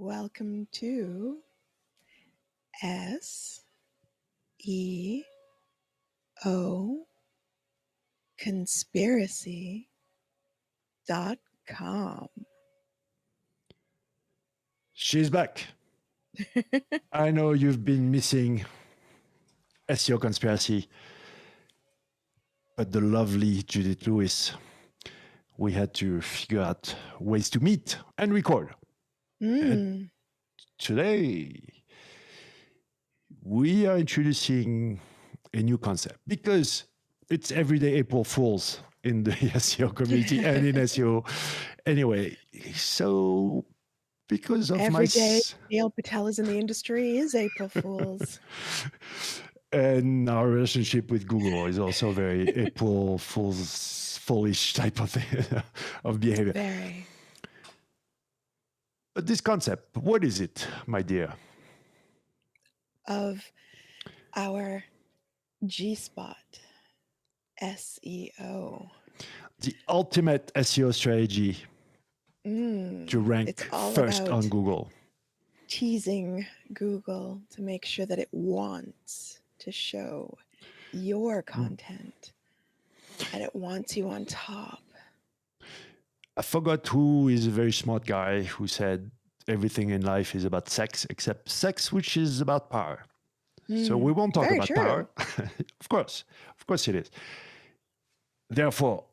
Welcome to SEO conspiracy.com. She's back. I know you've been missing SEO Conspiracy, but the lovely Judith Lewis, we had to figure out ways to meet and record. And today, we are introducing a new concept because it's everyday April Fools in the SEO community and in SEO. Anyway, so because of Every day Neil Patel is in the industry is April Fool's. And our relationship with Google is also very April Foolish type of behavior. Very. But this concept, what is it, my dear? Of our G-Spot SEO. The ultimate SEO strategy to rank first on Google. Teasing Google to make sure that it wants to show your content and it wants you on top. I forgot who is a very smart guy who said everything in life is about sex except sex, which is about power. So we won't talk about power. Of course it is. Therefore,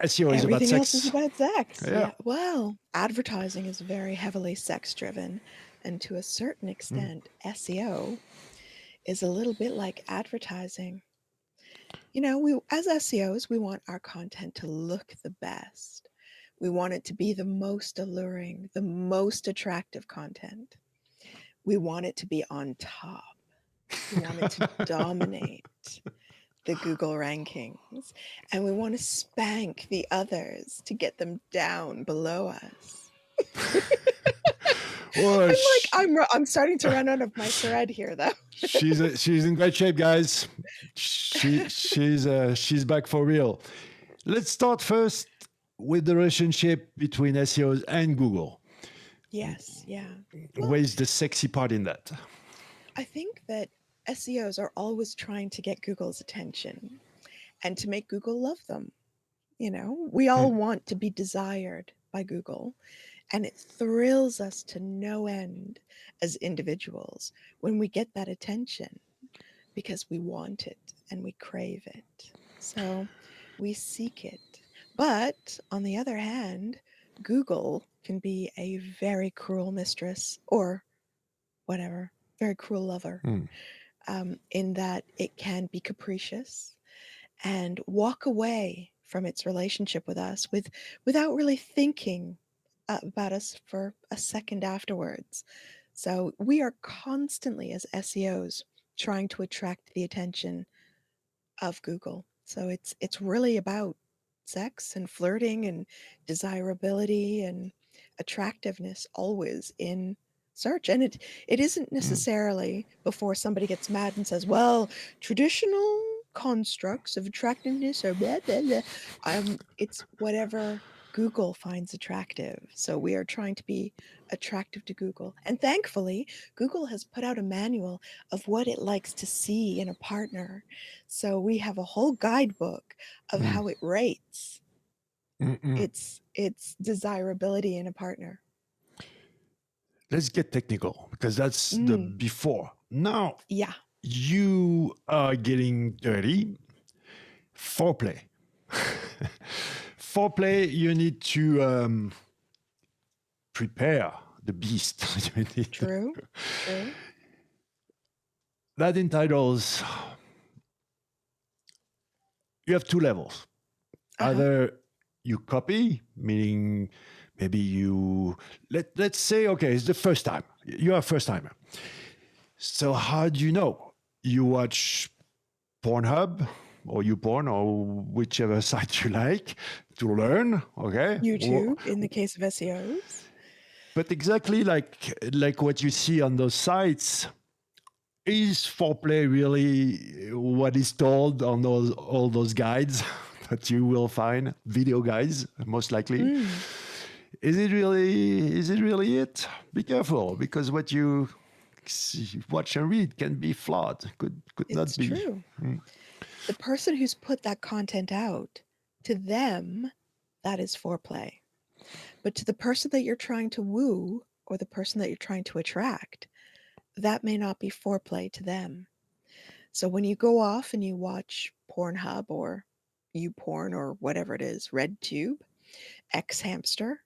SEO is about sex. Everything else is about sex. Yeah. Well, advertising is very heavily sex-driven, and to a certain extent, SEO is a little bit like advertising. You know, we as SEOs, we want our content to look the best. We want it to be the most alluring, the most attractive content. We want it to be on top. We want it to dominate the Google rankings, and we want to spank the others to get them down below us. I'm starting to run out of my thread here, though. She's in great shape, guys. She's back for real. Let's start first with the relationship between SEOs and Google. Yes, yeah. Where's the sexy part in that? I think that SEOs are always trying to get Google's attention and to make Google love them. You know, we all want to be desired by Google, and it thrills us to no end as individuals when we get that attention because we want it and we crave it. So we seek it. But on the other hand, Google can be a very cruel mistress or whatever, very cruel lover. In that it can be capricious and walk away from its relationship with us without really thinking about us for a second afterwards. So we are constantly as SEOs trying to attract the attention of Google. So it's really about sex and flirting and desirability and attractiveness always in search. And it isn't necessarily before somebody gets mad and says, well, traditional constructs of attractiveness are blah, blah, blah. It's whatever Google finds attractive. So we are trying to be attractive to Google. And thankfully, Google has put out a manual of what it likes to see in a partner. So we have a whole guidebook of how it rates its desirability in a partner. Let's get technical because that's the before. Now, you are getting dirty. Foreplay. Foreplay, you need to prepare the beast. True. That entitles, you have two levels. Either you copy, meaning maybe you, let's say, okay, it's the first time. You're a first timer. So how do you know? You watch Pornhub or YouPorn or whichever site you like to learn, okay? YouTube in the case of SEOs. But exactly like what you see on those sites, is foreplay really what is told on all those guides that you will find, video guides, most likely? Is it really it? Be careful, because what you watch and read can be flawed. Could not It's be. true. The person who's put that content out, to them, that is foreplay. But to the person that you're trying to woo or the person that you're trying to attract, that may not be foreplay to them. So when you go off and you watch Pornhub or YouPorn or whatever it is, RedTube, X Hamster,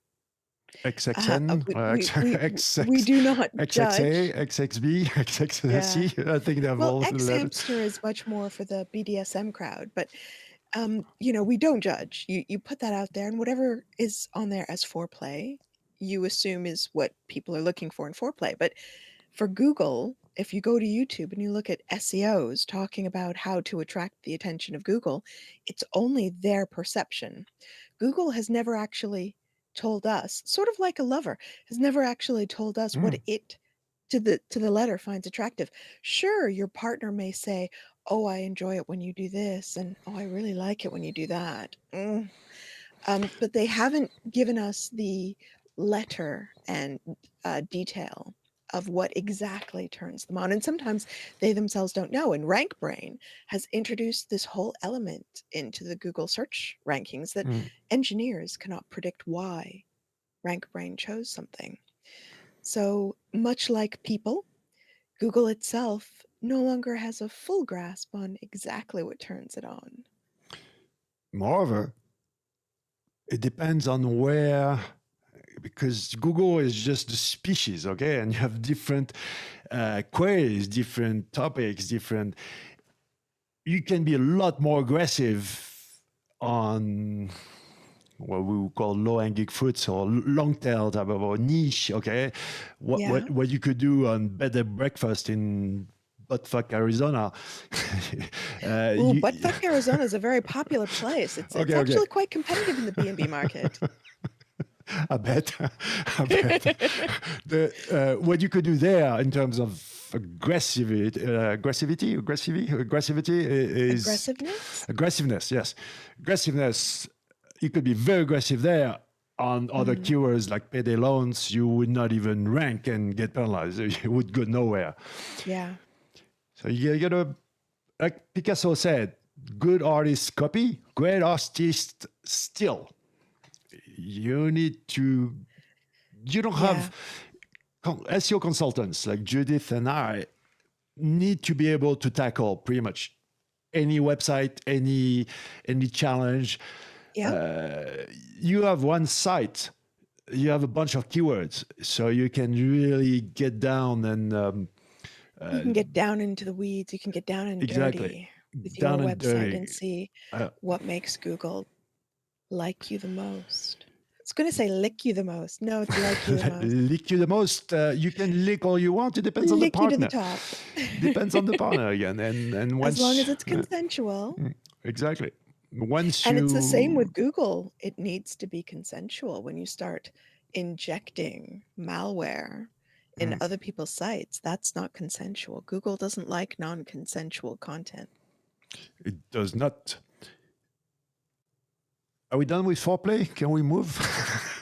XXN, we XX, do not XXA, judge. XXB, XXC. I think they've Well, all X letters. Hamster is much more for the BDSM crowd, but we don't judge. You put that out there, and whatever is on there as foreplay, you assume is what people are looking for in foreplay. But for Google, if you go to YouTube and you look at SEOs talking about how to attract the attention of Google, it's only their perception. Google has never actually told us, sort of like a lover, has never actually told us what it to the letter finds attractive. Sure, your partner may say, "Oh, I enjoy it when you do this," and "Oh, I really like it when you do that." But they haven't given us the letter and detail of what exactly turns them on. And sometimes they themselves don't know. And RankBrain has introduced this whole element into the Google search rankings that engineers cannot predict why RankBrain chose something. So much like people, Google itself no longer has a full grasp on exactly what turns it on. Moreover, it depends on where, because Google is just the species, okay? And you have different queries, different topics, different. You can be a lot more aggressive on what we would call low-hanging fruits or long tail type of or niche, okay? What you could do on Bed and Breakfast in Buttfuck, Arizona. Buttfuck, Arizona is a very popular place. It's actually quite competitive in the B&B market. I bet. What you could do there in terms of aggressivity is aggressiveness. Yes, aggressiveness. You could be very aggressive there. On other keywords like payday loans, you would not even rank and get penalized. You would go nowhere. Yeah. So you gotta, like Picasso said, good artists copy, great artists steal. You need to, you don't have SEO consultants like Judith and I need to be able to tackle pretty much any website, any challenge. You have one site, you have a bunch of keywords, so you can really get down and you can get down into the weeds. You can get down and dirty with your website and see what makes Google like you the most. It's going to say lick you the most. No, it's like you the most. Lick you the most. You can lick all you want. It depends on the partner. Lick you to the top. Depends on the partner again. And once, as long as it's consensual. Exactly. And it's the same with Google. It needs to be consensual when you start injecting malware in other people's sites. That's not consensual. Google doesn't like non-consensual content. It does not. Are we done with foreplay? Can we move?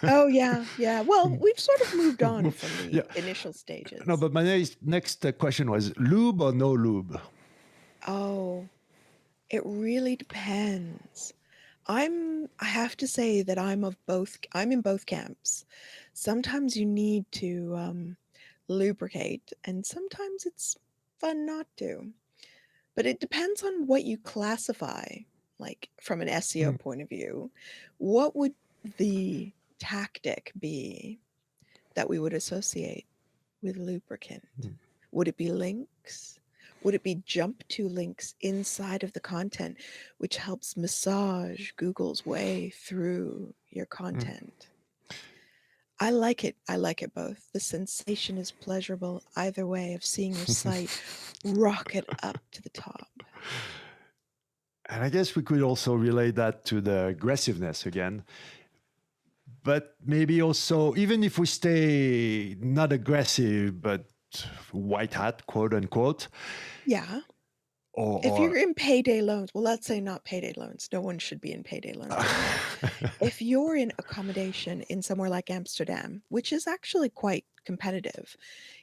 Oh, yeah. Well, we've sort of moved on from the initial stages. No, but my next question was lube or no lube? Oh, it really depends. I have to say that I'm in both camps. Sometimes you need to lubricate, and sometimes it's fun not to. But it depends on what you classify, like from an SEO point of view. What would the tactic be that we would associate with lubricant? Would it be links? Would it be jump to links inside of the content, which helps massage Google's way through your content? I like it. I like it both. The sensation is pleasurable either way of seeing your site rocket up to the top. And I guess we could also relate that to the aggressiveness again. But maybe also, even if we stay not aggressive, but white hat, quote unquote. Yeah. If or you're in payday loans, well, let's say not payday loans. No one should be in payday loans anymore. If you're in accommodation in somewhere like Amsterdam, which is actually quite competitive,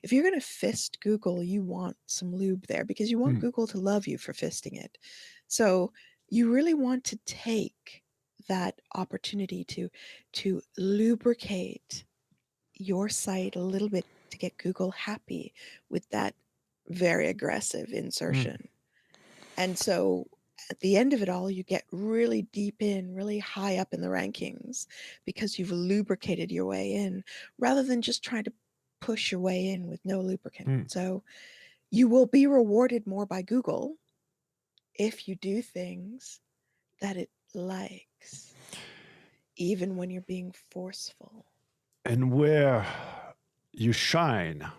if you're going to fist Google, you want some lube there because you want Mm, Google to love you for fisting it. So you really want to take that opportunity to lubricate your site a little bit to get Google happy with that very aggressive mm, insertion. And so at the end of it all, you get really deep in, really high up in the rankings because you've lubricated your way in rather than just trying to push your way in with no lubricant. mm. So you will be rewarded more by Google if you do things that it likes, even when you're being forceful. And where you shine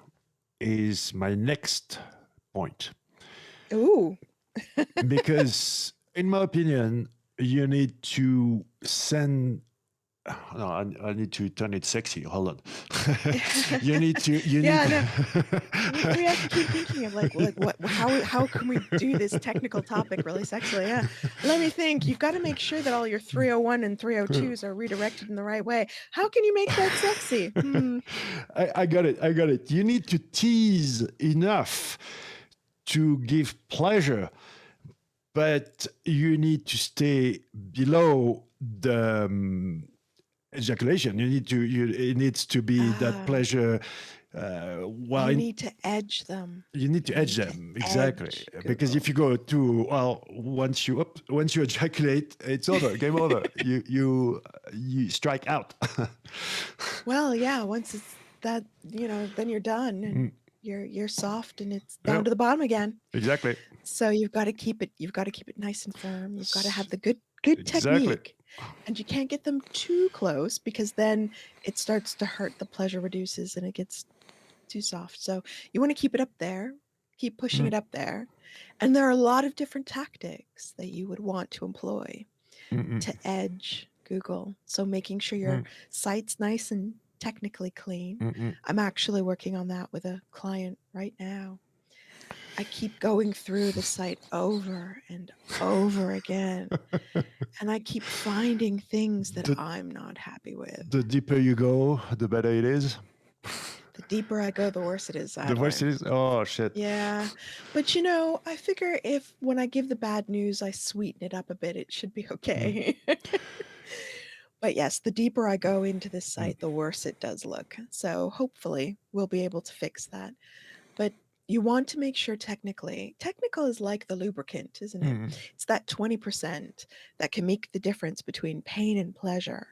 is my next point. Ooh. Because, in my opinion, you need to send. No, I need to turn it sexy. Hold on. You need to. You need. Yeah, no. We have to keep thinking of like what how can we do this technical topic really sexily? Yeah. Let me think. You've got to make sure that all your 301 and 302s are redirected in the right way. How can you make that sexy? I got it. I got it. You need to tease enough to give pleasure, but you need to stay below the ejaculation. You need to. It needs to be that Ah, pleasure. you need to edge them. You need to You edge need to them exactly, edge because if Google. you go too well, once you ejaculate, it's over, game over. You strike out. Well, yeah, once it's that, then you're done and Mm, you're soft and it's yeah, down to the bottom again. exactly, So you've got to keep it nice and firm. You've got to S- have the good exactly. technique. And you can't get them too close because then it starts to hurt, the pleasure reduces and it gets too soft. So you want to keep it up there, keep pushing Mm, it up there. And there are a lot of different tactics that you would want to employ mm, mm, to edge Google. So making sure your mm, site's nice and technically clean. mm, mm. I'm actually working on that with a client right now. I keep going through the site over and over again, and I keep finding things that the I'm not happy with. the deeper you go, the better it is. The deeper I go, the worse it is, The worse Adler. it is. Oh shit. Yeah, but I figure if when I give the bad news, I sweeten it up a bit, it should be Mm, okay. But yes, the deeper I go into this mm, site, the worse it does look. So hopefully we'll be able to fix that. But you want to make sure technical is like the lubricant, isn't it? mm. It's that 20% that can make the difference between pain and pleasure.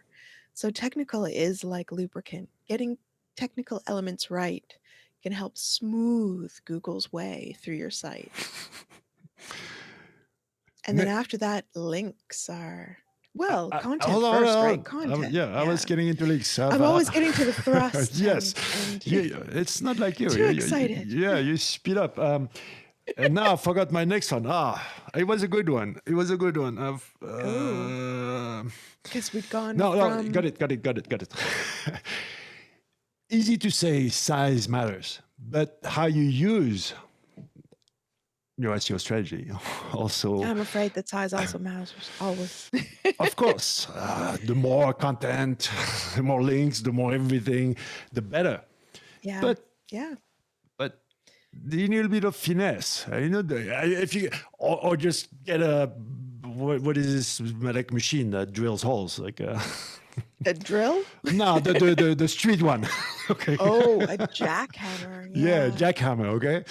So technical is like lubricant. Getting technical elements right can help smooth Google's way through your site. And then Ne- after that, links are, well, content Hold on, hold first, right? on. Content. Yeah, I was Yeah. getting into leaks. I'm always getting to the thrust Yes, and it's not like you. too excited. Yeah, you speed up. And now I forgot my next one. It was a good one. It was a good one. Oh, because we'd gone No, got from it, got it, got it, got it. Easy to say size matters, but how you use your SEO strategy also. I'm afraid that size also matters always. Of course, the more content, the more links, the more everything, the better. Yeah. But Yeah. but you need a little bit of finesse. If you or just get a what is this like machine that drills holes like. A drill? No, the street one. Okay. Oh, a jackhammer. Yeah, Yeah. jackhammer. Okay.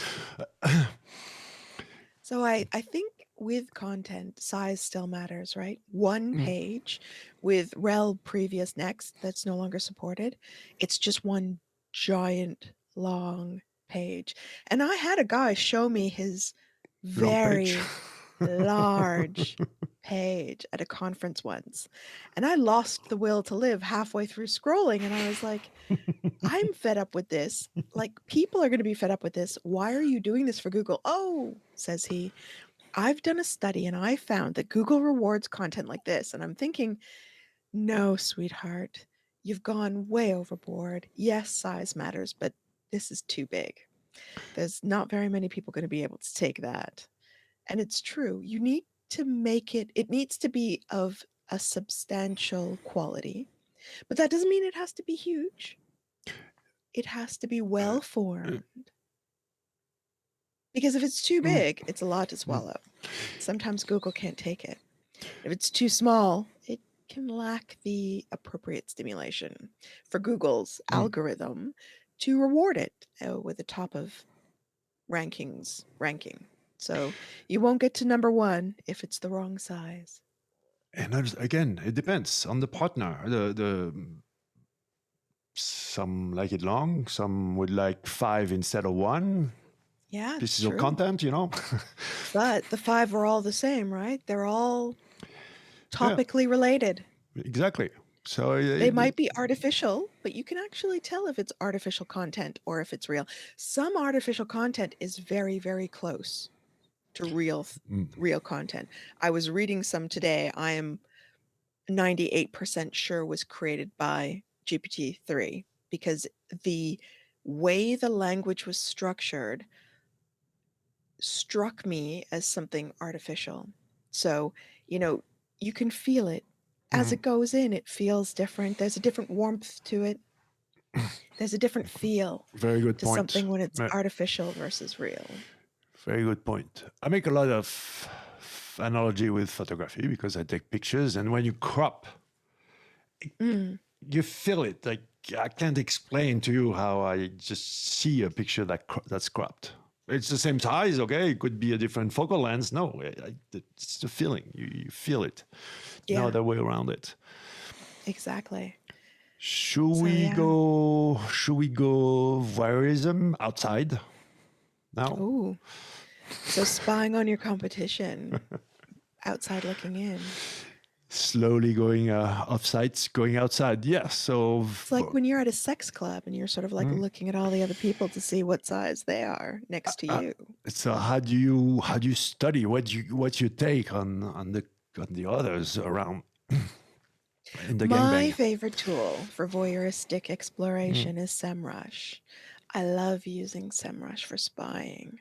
So I think with content, size still matters, right? One Mm, page with rel previous next that's no longer supported. It's just one giant long page. And I had a guy show me his long page. very large page at a conference once. And I lost the will to live halfway through scrolling. And I was like, I'm fed up with this. Like, people are going to be fed up with this. Why are you doing this for Google? Oh, says he, I've done a study and I found that Google rewards content like this. And I'm thinking, no, sweetheart, you've gone way overboard. Yes, size matters, but this is too big. There's not very many people going to be able to take that. And it's true. You need to make it needs to be of a substantial quality, but that doesn't mean it has to be huge. It has to be well Uh, formed. Because if it's too mm, big, it's a lot to mm. swallow. Sometimes Google can't take it. If it's too small, it can lack the appropriate stimulation for Google's Mm. algorithm to reward it with the top of rankings ranking. So you won't get to number one if it's the wrong size. And again, it depends on the partner. The some like it long, some would like 5 instead of 1 Yeah, it's pieces of true. content, you know? But the five are all the same, right? They're all Yeah, topically related. exactly. So They might be artificial, but you can actually tell if it's artificial content or if it's real. Some artificial content is very, very close to mm, real content. I was reading some today. I am 98% sure was created by GPT-3 because the way the language was structured struck me as something artificial. So, you know, you can feel it. As mm, it goes in, it feels different. There's a different warmth to it. There's a different feel very good to point. something when it's Yeah, artificial versus real. very good point. I make a lot of analogy with photography because I take pictures, and when you crop, Mm, you feel it. Like I can't explain to you how I just see a picture that's cropped. It's the same size, okay? It could be a different focal length. No, it's the feeling. You feel it. No yeah, other way around it. exactly. Should So we yeah. go? Should we go voyeurism outside now? Oh, so spying on your competition outside looking in. Slowly going off-site, going outside. Yeah. So, It's like when you're at a sex club and you're sort of like mm, looking at all the other people to see what size they are uh, next to uh, you. so how do you study? What's your take on the others around in the My gangbang? favorite tool for voyeuristic Mm, exploration is SEMrush. I love using SEMrush for spying,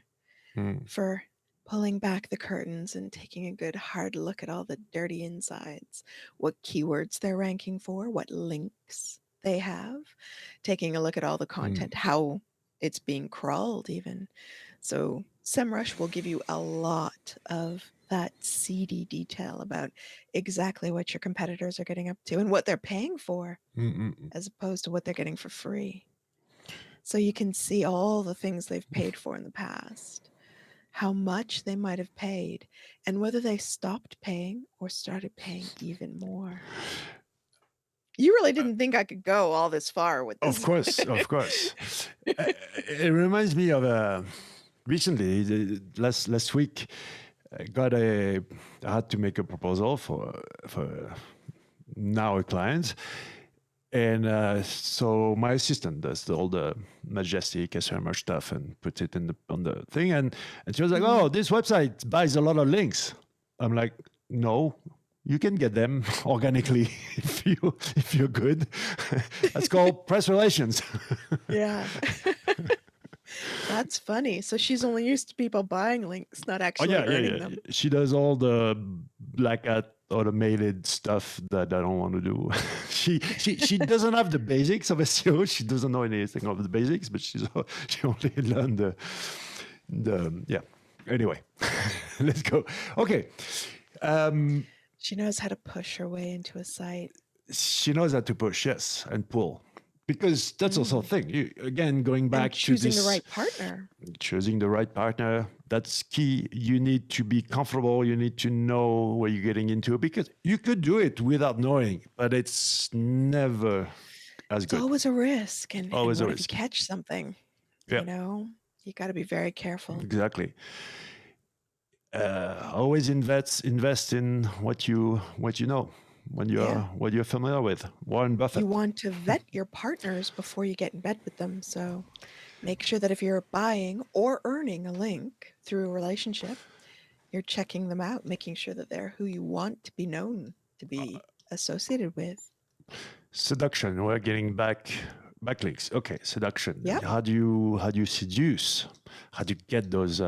mm, for pulling back the curtains and taking a good hard look at all the dirty insides, what keywords they're ranking for, what links they have, taking a look at all the mm. content, how it's being crawled, even. So, SEMrush will give you a lot of that seedy detail about exactly what your competitors are getting up to and what they're paying for, Mm, mm, mm. as opposed to what they're getting for free. So you can see all the things they've paid for in the past, how much they might have paid, and whether they stopped paying or started paying even more. You really didn't think I could go all this far with Of this. course, of course. Uh, it reminds me of recently, last week, I had to make a proposal for now a client, and so my assistant does all the Majestic SMR stuff and puts it in on the thing, and she was like, Mm. "Oh, this website buys a lot of links." I'm like, "No, you can get them organically if you're good. That's called press relations." Yeah. That's funny. So she's only used to people buying links, not Oh actually yeah, yeah, earning yeah. them. She does all the black hat automated stuff that I don't want to do. She doesn't have the basics of SEO. She doesn't know anything of the basics, but she only learned the yeah. Anyway, let's go. Okay. Um, She knows how to push her way into a site. she knows how to push, yes, and pull. Because that's also a Mm. thing. Again, going And back to choosing the this right partner. choosing the right partner, that's key. You need to be comfortable. You need to know what you're getting into because you could do it without knowing, but it's never as It's good. always a risk. And Always a what if you risk. catch something? Yeah, You know, you got to be very careful. exactly. Always invest in what you know, Yeah. what you're familiar with. Warren You Buffett. want to vet your partners before you get in bed with them. So make sure that if you're buying or earning a link through a relationship, you're checking them out, making sure that they're who you want to be known to be associated with. Seduction. We're getting back Backlinks. Okay, seduction. Yep. How do you seduce? How do you get those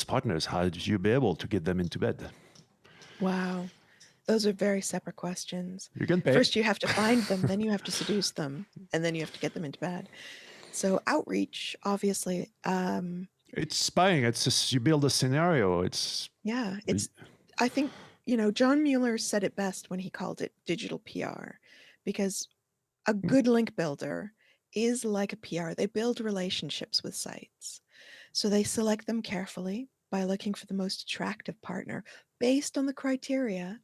partners? How do you be able to get them into bed? Wow. Those are very separate questions. You can pay. First, you have to find them, then you have to seduce them, and then you have to get them into bed. So outreach, obviously, It's spying. It's just you build a scenario. yeah, I think, John Mueller said it best when he called it digital PR, because a good link builder is like a PR. They build relationships with sites. So they select them carefully by looking for the most attractive partner based on the criteria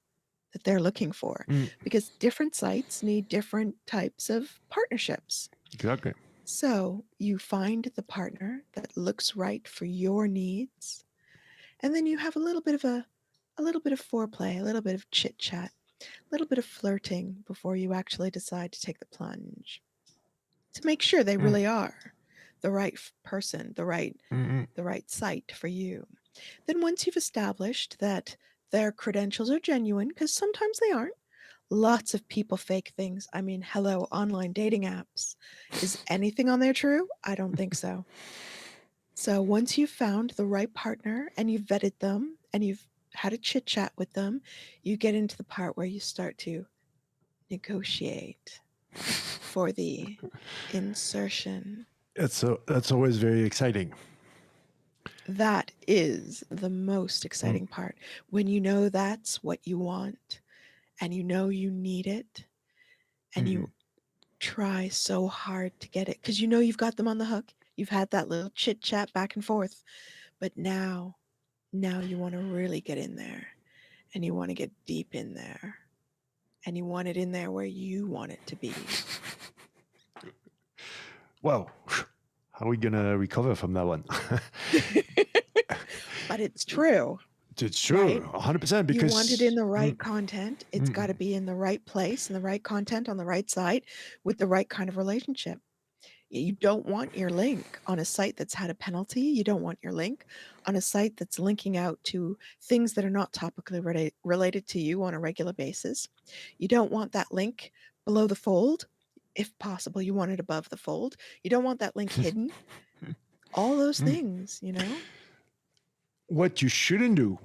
that they're looking for, Mm. because different sites need different types of partnerships. Exactly. So you find the partner that looks right for your needs, and then you have a little bit of foreplay, a little bit of chit chat, a little bit of flirting before you actually decide to take the plunge, to make sure they really are the right person, the right site for you. Then once you've established that their credentials are genuine, because sometimes they aren't, lots of people fake things. I mean, hello, online dating apps. Is anything on there true? I don't think so. So once you've found the right partner and you've vetted them and you've had a chit chat with them, you get into the part where you start to negotiate for the insertion. That's always very exciting. That is the most exciting part. When you know that's what you want and you know you need it and you try so hard to get it because you know you've got them on the hook. You've had that little chit chat back and forth. But now you want to really get in there and you want to get deep in there and you want it in there where you want it to be. Well, how are we going to recover from that one? But it's true. It's true, Right? 100%. Because you want it in the right content. It's got to be in the right place, in the right content, on the right site, with the right kind of relationship. You don't want your link on a site that's had a penalty. You don't want your link on a site that's linking out to things that are not topically related to you on a regular basis. You don't want that link below the fold. If possible, you want it above the fold. You don't want that link hidden. All those things, What you shouldn't do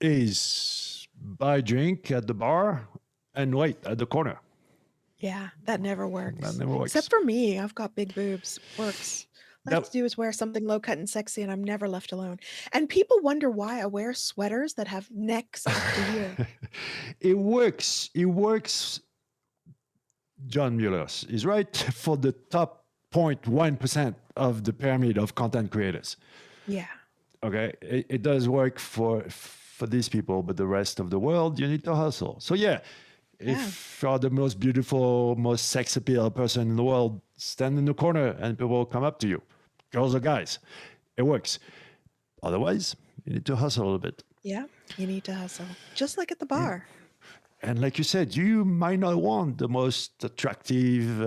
is buy a drink at the bar and wait at the corner. Yeah, that never works. That never works. Except for me, I've got big boobs. Works. All I have to do is wear something low cut and sexy, and I'm never left alone. And people wonder why I wear sweaters that have necks after year. It works. It works. John Mueller is right for the top 0.1% of the pyramid of content creators. Yeah. Okay, it does work for these people, but the rest of the world, you need to hustle. So yeah, if you're the most beautiful, most sex appeal person in the world, stand in the corner and people will come up to you, girls or guys. It works. Otherwise, you need to hustle a little bit. Yeah, you need to hustle, just like at the bar. And like you said, you might not want the most attractive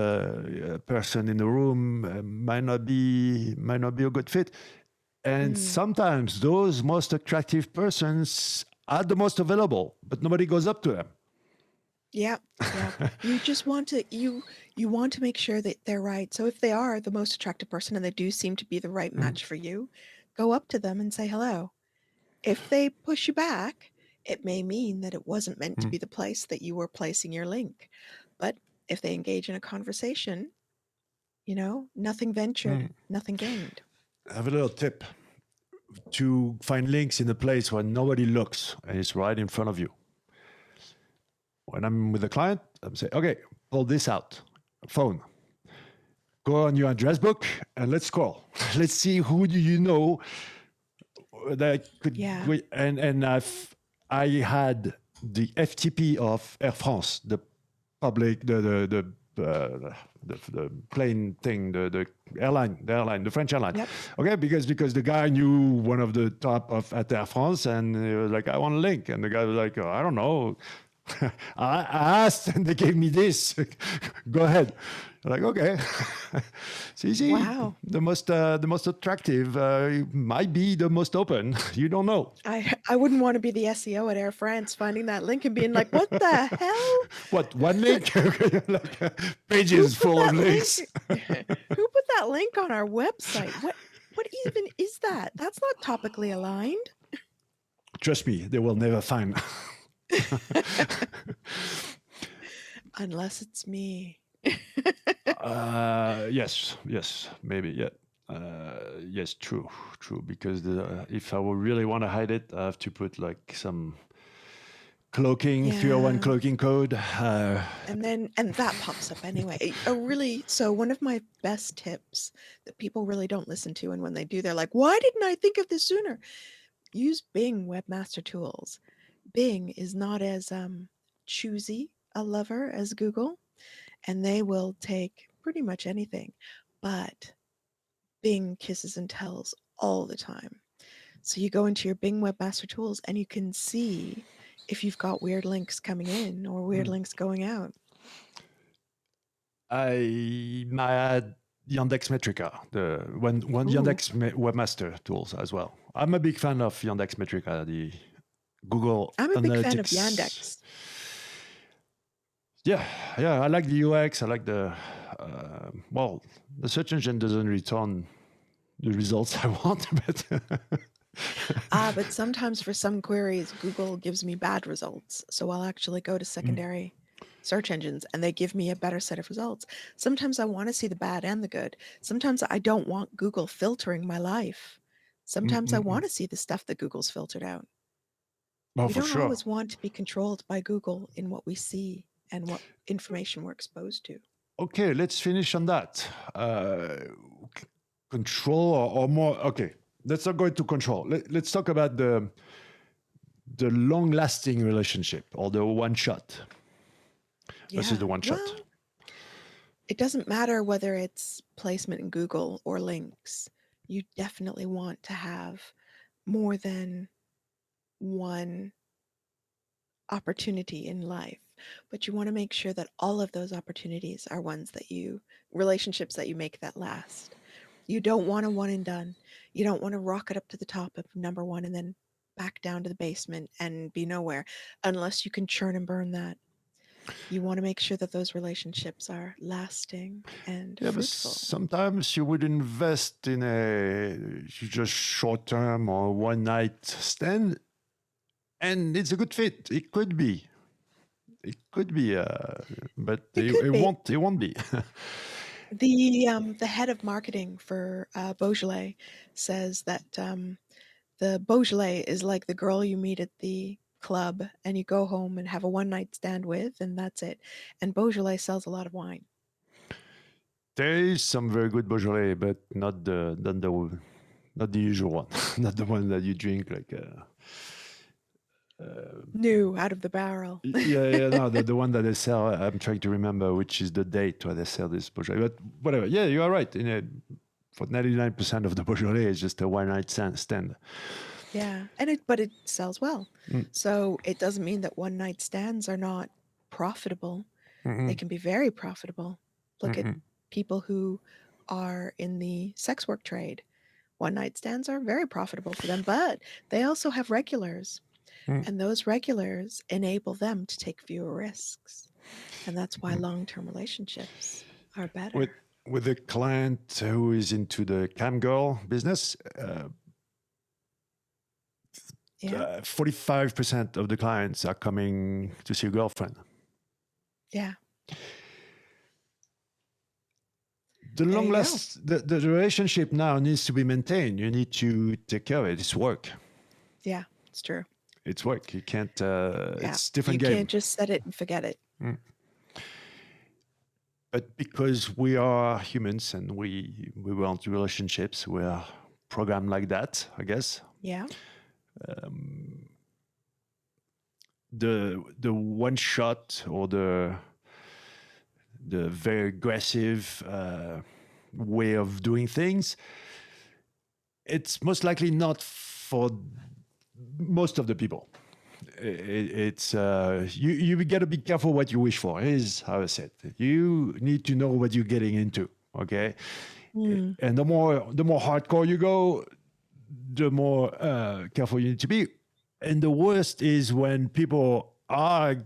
person in the room. Might not be a good fit. And sometimes those most attractive persons are the most available, but nobody goes up to them. Yeah. You just want to you want to make sure that they're right. So if they are the most attractive person and they do seem to be the right match for you, go up to them and say hello. If they push you back, it may mean that it wasn't meant to be the place that you were placing your link. But if they engage in a conversation, nothing ventured, nothing gained. I have a little tip to find links in a place where nobody looks and it's right in front of you. When I'm with a client, I'm saying, okay, pull this out, phone. Go on your address book and let's scroll. Let's see who do you know that could. Yeah. And I had the FTP of Air France, the public, the plane thing, the airline, the French airline. Yep. Okay, because the guy knew one of the top of at Air France, and he was like, I want a link, and the guy was like, oh, I don't know. I asked, and they gave me this. Go ahead. Like, okay, it's easy. Wow. The most attractive might be the most open. You don't know. I wouldn't want to be the SEO at Air France finding that link and being like, "What the hell? What, one link? Like Who pages put full of that links. link? Who put that link on our website? What even is that? That's not topically aligned." Trust me, they will never find. Unless it's me. Yes, maybe, yeah. Yes, true. Because if I would really want to hide it, I have to put like some cloaking, 301 Yeah. cloaking code. And that pops up anyway. So one of my best tips that people really don't listen to, and when they do, they're like, "Why didn't I think of this sooner?" Use Bing Webmaster Tools. Bing is not as choosy a lover as Google, and they will take pretty much anything. But Bing kisses and tells all the time. So you go into your Bing Webmaster Tools and you can see if you've got weird links coming in or weird links going out. I might add Yandex Metrica, the one Ooh. Yandex Webmaster tools as well. I'm a big fan of Yandex Metrica, the Google I'm a big fan of Analytics. Yandex. Yeah, I like the UX. I like the the search engine doesn't return the results I want, But sometimes for some queries, Google gives me bad results. So I'll actually go to secondary search engines and they give me a better set of results. Sometimes I want to see the bad and the good. Sometimes I don't want Google filtering my life. Sometimes I want to see the stuff that Google's filtered out. Oh, We for don't sure. always want to be controlled by Google in what we see and what information we're exposed to. Okay, let's finish on that. Control or more. Okay, let's not go into control. Let's talk about the long-lasting relationship or the one shot versus the one shot. Well, it doesn't matter whether it's placement in Google or links. You definitely want to have more than one opportunity in life, but you want to make sure that all of those opportunities are relationships that you make that last. You don't want a one and done. You don't want to rocket up to the top of number one and then back down to the basement and be nowhere unless you can churn and burn that. You want to make sure that those relationships are lasting and But fruitful. sometimes you would invest in a just short-term or one-night stand, and it's a good fit. It could be, but it won't be. The head of marketing for Beaujolais says that the Beaujolais is like the girl you meet at the club and you go home and have a one-night stand with, and that's it. And Beaujolais sells a lot of wine. There is some very good Beaujolais, but not the usual one, not the one that you drink like. New out of the barrel. No, the one that they sell. I'm trying to remember which is the date where they sell this Beaujolais. But whatever. Yeah, you are right. For 99% of the Beaujolais, it's just a one-night stand. Yeah, but it sells well. So it doesn't mean that one-night stands are not profitable. They can be very profitable. Look at people who are in the sex work trade. One-night stands are very profitable for them, but they also have regulars. And those regulars enable them to take fewer risks. And that's why long-term relationships are better. With a client who is into the cam girl business, 45% of the clients are coming to see a girlfriend. Yeah. The the relationship now needs to be maintained. You need to take care of it. It's work. Yeah, it's true. It's work. You can't. It's different game. You can't just set it and forget it. But because we are humans and we want relationships, we are programmed like that, I guess. Yeah. The one shot or the very aggressive way of doing things, it's most likely not for most of the people. it's you got to be careful what you wish for. Is how I said. You need to know what you're getting into. Okay, Mm, and the more hardcore you go, the more careful you need to be. And the worst is when people are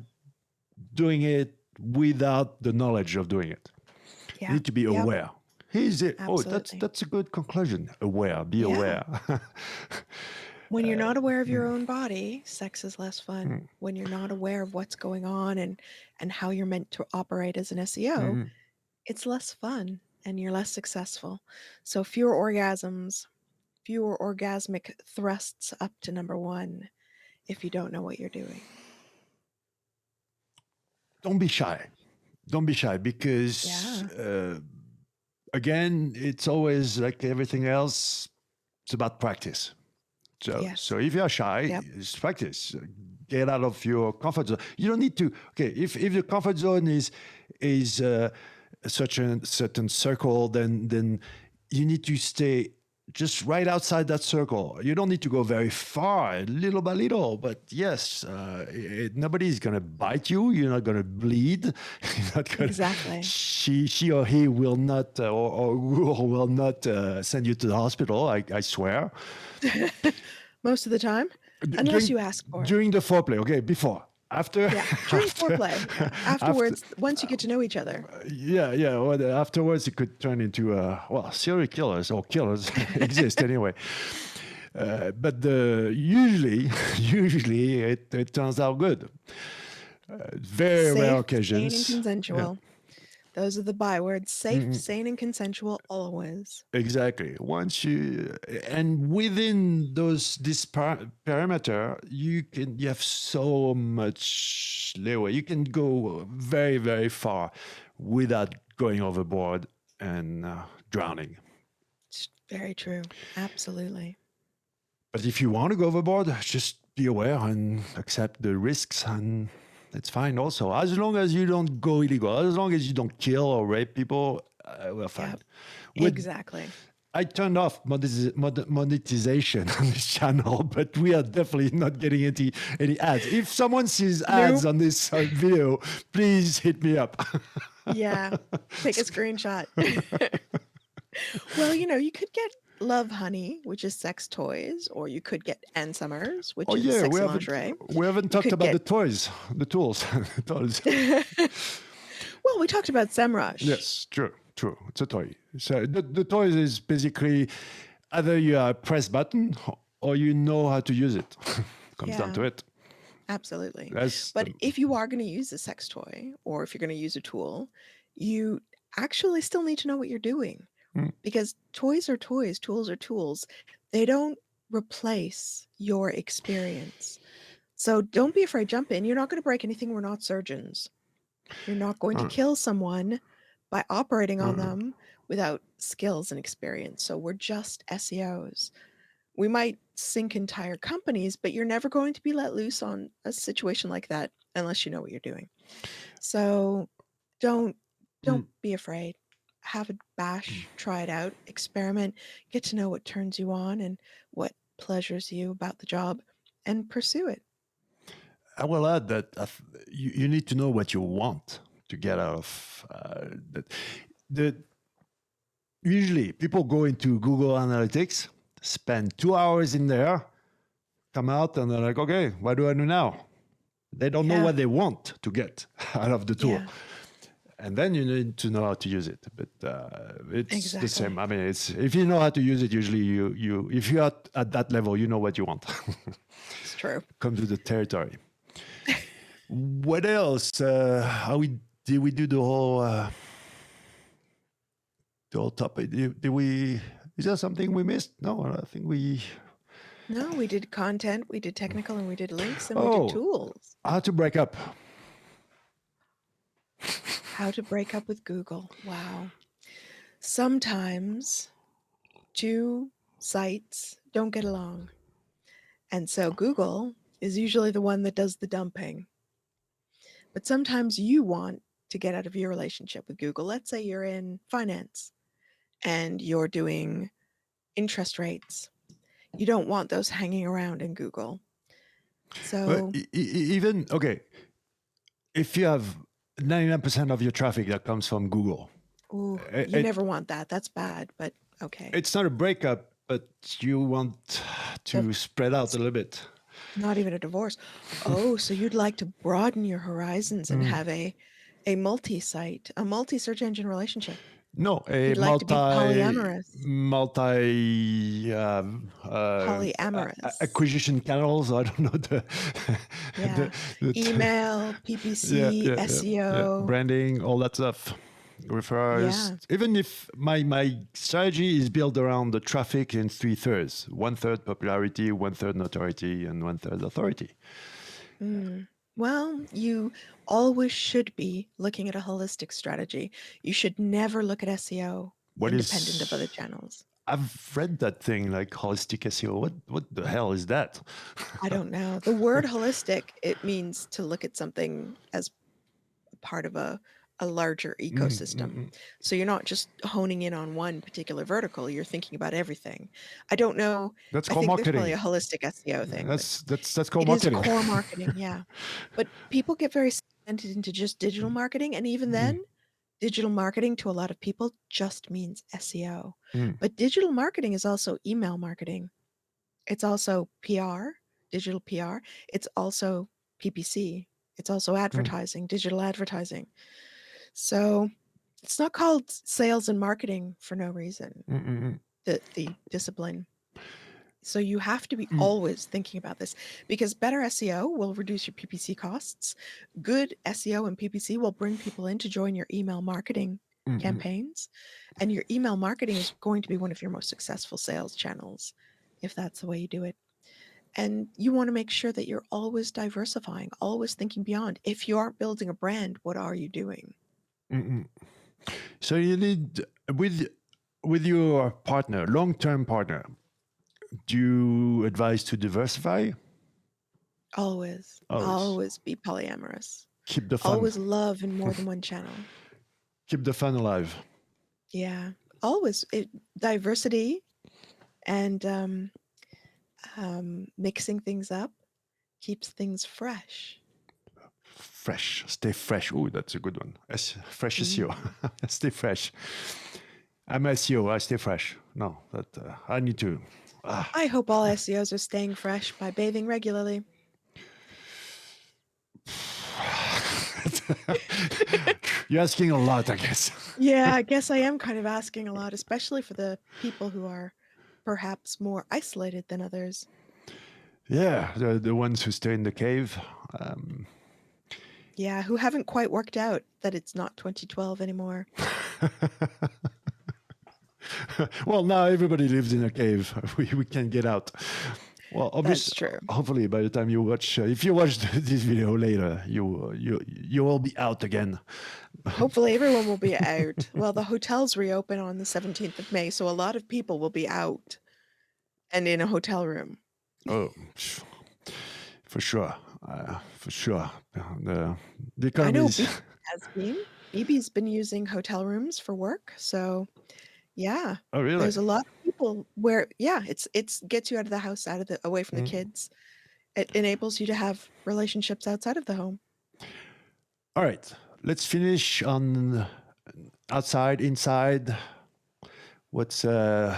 doing it without the knowledge of doing it. You yeah. need to be Yep. aware. Here's it. Oh, that's Absolutely. that's a good conclusion. Aware. Be Yeah. aware. When you're not aware of your Mm, own body, sex is less fun. mm, When you're not aware of what's going on and how you're meant to operate as an SEO, mm. it's less fun and you're less successful. So fewer orgasms, fewer orgasmic thrusts up to number 1 if you don't know what you're doing. Don't be shy. Don't be shy because Yeah. again, it's always like everything else. It's about practice. So Yes. if you're shy, Yep. it's practice. Get out of your comfort zone. You don't need to. Okay, if the comfort zone is such a certain circle, then you need to stay just right outside that circle. You don't need to go very far, little by little. But yes, nobody's gonna bite you. You're not gonna bleed. You're not gonna. Exactly. She or he will not, or will not send you to the hospital. I swear. Most of the time, unless during you ask for it. during the foreplay. Okay, before, after, Yeah. During after, foreplay. after. Afterwards, once you get to know each other. Yeah. Well, afterwards, it could turn into serial killers or killers exist anyway. But usually it turns out good. Very rare Safe, sane, and occasions. Yeah. consensual. Those are the bywords. Safe, Mhm. sane, and consensual always. Exactly. Once you and within this perimeter, you have so much leeway. You can go very very far without going overboard and drowning. It's very true. Absolutely. But if you want to go overboard, just be aware and accept the risks, and it's fine. Also, as long as you don't go illegal, as long as you don't kill or rape people, we're fine. Yep. With Exactly. I turned off monetization on this channel, but we are definitely not getting any ads. If someone sees ads Nope. on this video, please hit me up. Yeah. Take a screenshot. Well, you could get Love Honey, which is sex toys, or you could get Ann Summers, which Oh is yeah, sex and lingerie. we haven't You talked could about get the toys, the tools, the toys. Well, we talked about SEMrush. Yes, true. It's a toy. So the toy is basically either you are press button or you know how to use it. Comes down Yeah, to it. absolutely. That's But the, if you are going to use a sex toy or if you're going to use a tool, you actually still need to know what you're doing mm, because toys are toys, tools are tools. They don't replace your experience. So don't be afraid, jump in. You're not going to break anything. We're not surgeons. You're not going to uh, kill someone by operating on uh, them without skills and experience. So we're just SEOs. We might sink entire companies, but you're never going to be let loose on a situation like that unless you know what you're doing. So don't mm. don't be afraid. Have a bash, try it out, experiment, get to know what turns you on and what pleasures you about the job and pursue it. I will add that you need to know what you want to get out of that. The usually people go into Google Analytics, spend 2 hours in there, come out, and they're like, okay, what do I do now? They don't know Yeah. what they want to get out of the tool. Yeah. And then you need to know how to use it. But it's the same. Exactly. I mean, it's if you know how to use it, usually you if you're at that level, you know what you want. It's true. Come to the territory. What else? Did we do the whole topic? Did we? Is there something we missed? No, I think we. No, we did content, we did technical, and we did links, and we Oh, did tools. how to break up? How to break up with Google. Wow. Sometimes two sites don't get along. And so Google is usually the one that does the dumping. But sometimes you want to get out of your relationship with Google. Let's say you're in finance and you're doing interest rates. You don't want those hanging around in Google. But So, even, okay, if you have 99% of your traffic that comes from Google, ooh, you it, never want that. That's bad, but okay. it's not a breakup, but you want The to spread out a it's little bit. not even a divorce. Oh, so you'd like to broaden your horizons and Mm. have a multi-site, a multi-search engine relationship. No, a You'd like to be polyamorous. multi Polyamorous. acquisition channels. I don't know the, Yeah. the, the Email, yeah, PPC, yeah, yeah, yeah, SEO. branding, all that stuff. Refers, Yeah. even if my strategy is built around the traffic in three thirds: one third popularity, one third notoriety, and one third authority. Mm. Well, you always should be looking at a holistic strategy. You should never look at SEO What independent is of other channels. I've read that thing like holistic SEO. What the hell is that? I don't know. The word holistic, it means to look at something as part of a larger Mm, ecosystem. mm, So you're not just honing in on one particular vertical, you're thinking about everything. I don't know. that's I called think there's probably marketing. a holistic SEO thing, but That's called it is marketing. core marketing, yeah. But people get very segmented into just digital marketing, and even Mm, then, digital marketing to a lot of people just means SEO. mm, But digital marketing is also email marketing. It's also PR, digital PR. It's also PPC. It's also mm, advertising, digital advertising. So it's not called sales and marketing for no reason, mm, mm, the discipline. So you have to be mm, always thinking about this because better SEO will reduce your PPC costs. Good SEO and PPC will bring people in to join your email marketing mm, mm. campaigns. And your email marketing is going to be one of your most successful sales channels if that's the way you do it. And you want to make sure that you're always diversifying, always thinking beyond. If you aren't building a brand, what are you doing? Mm, mm. So you need with your partner, long-term partner, do you advise to diversify? Always, Always always be polyamorous. keep the fun, Always love in more than one channel. keep the fun alive. Yeah, always diversity and mixing things up keeps things fresh. Fresh, stay fresh. Oh, that's a good one. Fresh SEO. Mm. Stay fresh. I'm SEO. I stay fresh. No, that I need to. Ah. I hope all SEOs are staying fresh by bathing regularly. You're asking a lot, I guess. Yeah, I guess I am kind of asking a lot, especially for the people who are perhaps more isolated than others. Yeah, the ones who stay in the cave. Um, Yeah, who haven't quite worked out that it's not 2012 anymore. well, now everybody lives in a cave. We can get out. Well, That's obviously, true. hopefully, by the time you watch, if you watch this video later, you will be out again. Hopefully, everyone will be out. Well, the hotels reopen on the 17th of May, so a lot of people will be out and in a hotel room. Oh, for sure, for sure. The I know economies. BB has been. BB's been using hotel rooms for work, so yeah, Oh, really? there's a lot of people where yeah, it's gets you out of the house, out of the away from the Mm. kids. It enables you to have relationships outside of the home. All right, let's finish on outside, inside. What's the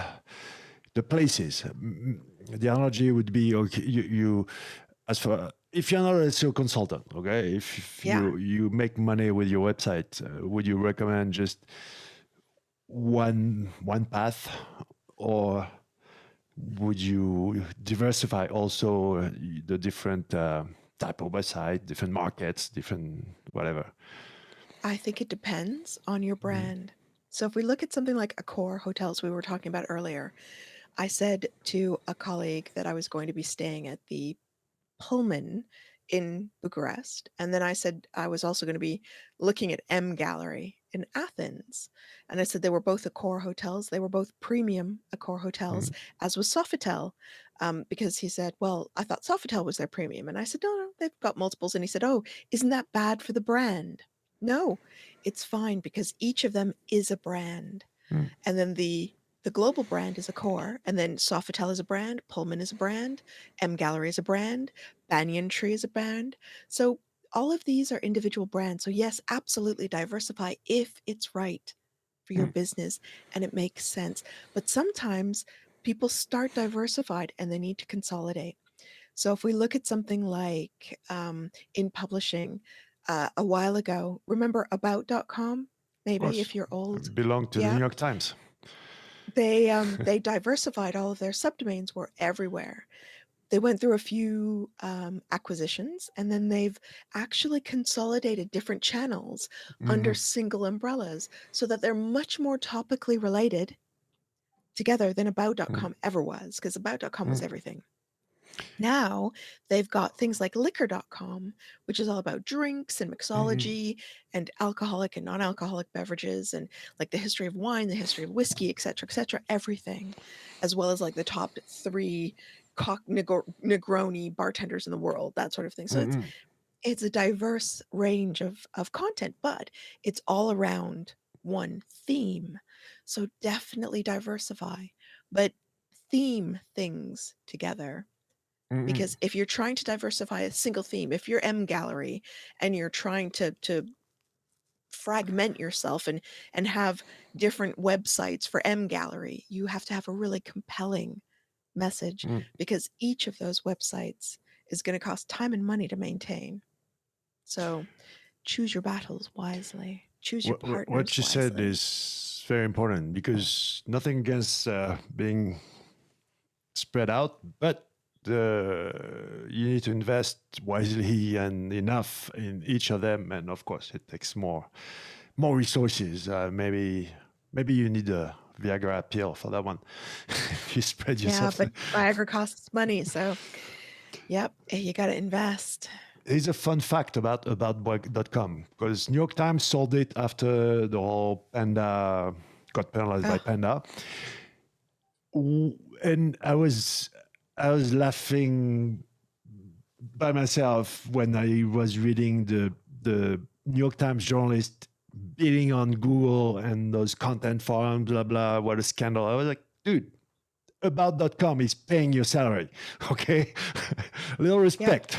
places? The analogy would be okay. You as for if you're not a SEO consultant, okay, if Yeah. you make money with your website, would you recommend just one path, or would you diversify also the different type of website, different markets, different whatever? I think it depends on your Mm, brand. So if we look at something like Accor hotels we were talking about earlier, I said to a colleague that I was going to be staying at the Pullman in Bucharest. And then I said I was also going to be looking at M Gallery in Athens. And I said they were both Accor hotels. They were both premium Accor hotels, mm, as was Sofitel. Because he said, well, I thought Sofitel was their premium. And I said, no, no, they've got multiples. And he said, oh, isn't that bad for the brand? No, it's fine because each of them is a brand. mm, And then the the global brand is a core, and then Sofitel is a brand, Pullman is a brand, M Gallery is a brand, Banyan Tree is a brand. So all of these are individual brands. So yes, absolutely diversify if it's right for your Mm. business and it makes sense. But sometimes people start diversified and they need to consolidate. So if we look at something like in publishing a while ago, remember about.com? Of Maybe course, if you're old. belong to the New Yeah. York Times. They diversified. All of their subdomains were everywhere. They went through a few acquisitions, and then they've actually consolidated different channels under Mhm. single umbrellas so that they're much more topically related together than Mm. about.com ever was, because about.com was Mm. everything. Now they've got things like liquor.com, which is all about drinks and Mhm. mixology and alcoholic and non-alcoholic beverages and like the history of wine, the history of whiskey, et cetera, everything, as well as like the top 3 Negroni bartenders in the world, that sort of thing. So Mhm. it's a diverse range of content, but it's all around one theme. So definitely diversify, but theme things together, Mhm. because if you're trying to diversify a single theme, if you're M Gallery and you're trying to fragment yourself and have different websites for M Gallery, you have to have a really compelling message, Mm. because each of those websites is going to cost time and money to maintain. So choose your battles wisely. Choose your What partners you said wisely. is very important because nothing against being spread out, but you need to invest wisely and enough in each of them, and of course, it takes more resources. Maybe you need a Viagra pill for that one. If you spread Yeah, yourself. but Viagra costs money, so yep, you got to invest. Here's a fun fact about.com because New York Times sold it after the whole Panda got penalized by Oh, Panda. And I was laughing by myself when I was reading the New York Times journalist beating on Google and those content forums, blah blah. What a scandal! I was like, dude, about.com is paying your salary, okay? A little yeah, respect,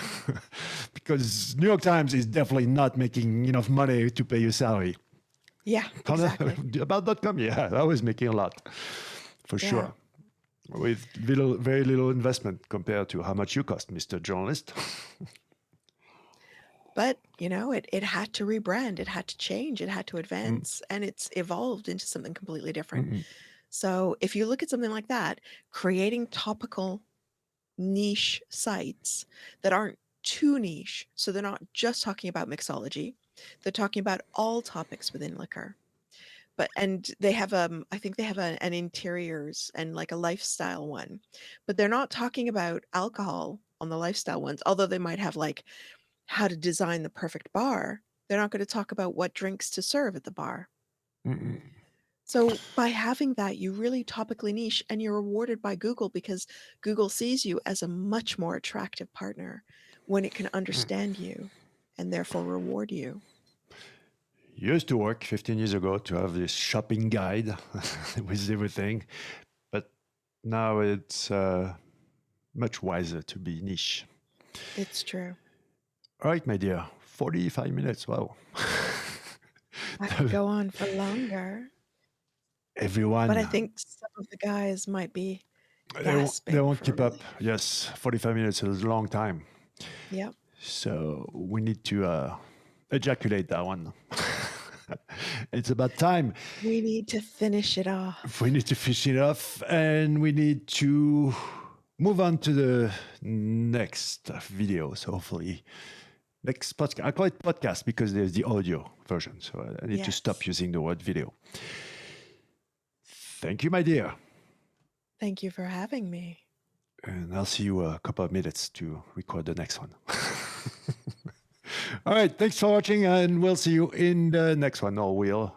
because New York Times is definitely not making enough money to pay your salary. yeah, exactly. About.com, yeah, I was making a lot, for Yeah. sure, with very little investment compared to how much you cost, Mr. Journalist. But, it had to rebrand, it had to change, it had to Mm, advance, and it's evolved into something completely different. mm, So if you look at something like that, creating topical niche sites that aren't too niche, so they're not just talking about mixology, they're talking about all topics within liquor. And they have I think they have an interiors and like a lifestyle one, but they're not talking about alcohol on the lifestyle ones, although they might have like how to design the perfect bar. They're not going to talk about what drinks to serve at the bar. mm, mm, So by having that, you really topically niche and you're rewarded by Google, because Google sees you as a much more attractive partner when it can mm. understand you and therefore reward you. Used to work 15 years ago to have this shopping guide with everything, but now it's much wiser to be niche. It's true. All right, my dear, 45 minutes. Wow. I could go on for longer, but I Everyone, think some of the guys might be they gasping won't for a keep up. really. Yes, 45 minutes is a long time. Yep. So we need to ejaculate that one. It's about time. We need to finish it We off. need to finish it off and we need to move on to the next video. So hopefully, next podcast. I call it podcast because there's the audio version. So I need to stop Yes. using the word video. Thank you, my dear. Thank you for having me. And I'll see you a couple of minutes to record the next one. All right. Thanks for watching, and we'll see you in the next one. Or we'll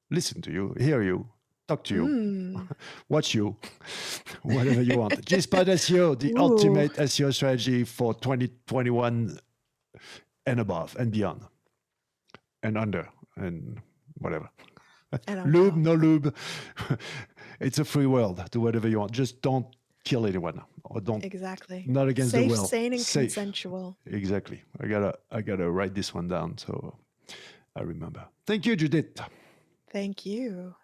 listen to you, hear you, talk to you, Mm. watch you, whatever you want. G-Spot SEO, the Ooh. ultimate SEO strategy for 2021 and above and beyond and under and whatever. And on Lube, top. no lube. It's a free world. Do whatever you want. Just don't kill anyone, or don't, Exactly. not against the Safe, will. sane, and Safe. consensual. Exactly. I gotta write this one down so I remember. Thank you, Judith. Thank you.